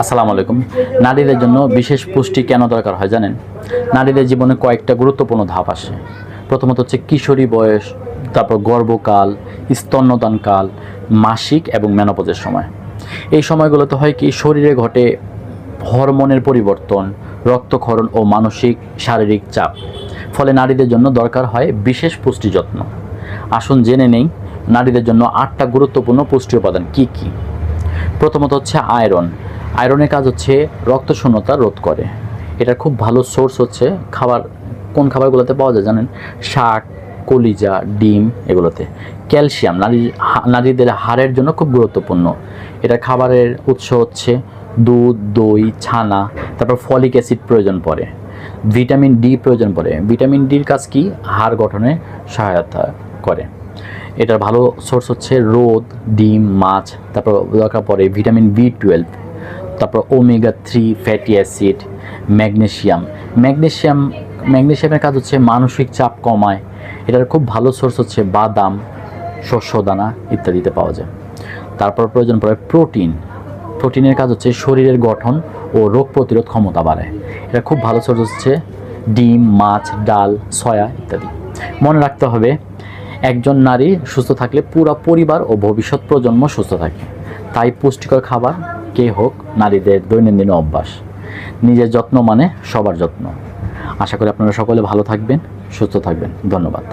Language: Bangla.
আসসালামু আলাইকুম। নারীদের জন্য বিশেষ পুষ্টি কেন দরকার হয় জানেন? নারীদের জীবনে কয়েকটা গুরুত্বপূর্ণ ধাপ আসে। প্রথমত হচ্ছে কিশোরী বয়স, তারপর গর্ভকাল, স্তন্যদানকাল, মাসিক এবং মেনোপজের সময়। এই সময়গুলোতে হয় কি, শরীরে ঘটে হরমোনের পরিবর্তন, রক্তক্ষরণ ও মানসিক শারীরিক চাপ। ফলে নারীদের জন্য দরকার হয় বিশেষ পুষ্টি যত্ন। আসুন জেনে নেই নারীদের জন্য 8টা গুরুত্বপূর্ণ পুষ্টি উপাদান কী কী। প্রথমত হচ্ছে আয়রন। আয়রনের কাজ হচ্ছে রক্ত শূন্যতা রোধ করে। এটার খুব ভালো সোর্স হচ্ছে কোন খাবারগুলোতে পাওয়া যায় জানেন? শাক, কলিজা, ডিম এগুলোতে। ক্যালসিয়াম নারীদের হাড়ের জন্য খুব গুরুত্বপূর্ণ। এটা খাবারের উৎস হচ্ছে দুধ, দই, ছানা। তারপর ফলিক অ্যাসিড প্রয়োজন পড়ে। ভিটামিন ডি প্রয়োজন পড়ে। ভিটামিন ডির কাজ কি? হাড় গঠনে সহায়তা করে। এটার ভালো সোর্স হচ্ছে রোদ, ডিম, মাছ। তারপর দরকার পড়ে ভিটামিন বি12, তারপর ওমেগা-3 ফ্যাটি অ্যাসিড, ম্যাগনেশিয়ামের কাজ হচ্ছে মানসিক চাপ কমায়। এটার খুব ভালো সোর্স হচ্ছে বাদাম, শস্যদানা ইত্যাদিতে পাওয়া যায়। তারপর প্রয়োজন পড়ে প্রোটিনের কাজ হচ্ছে শরীরের গঠন ও রোগ প্রতিরোধ ক্ষমতা বাড়ায়। এটা খুব ভালো সোর্স হচ্ছে ডিম, মাছ, ডাল, সয়া ইত্যাদি। মনে রাখতে হবে, একজন নারী সুস্থ থাকলে পুরো পরিবার ও ভবিষ্যৎ প্রজন্ম সুস্থ থাকে। তাই পুষ্টিকর খাবার কে হোক নারীদের দৈনন্দিন অভ্যাস। নিজের যত্ন মানে সবার যত্ন। আশা করি আপনারা সকলে ভালো থাকবেন, সুস্থ থাকবেন। ধন্যবাদ।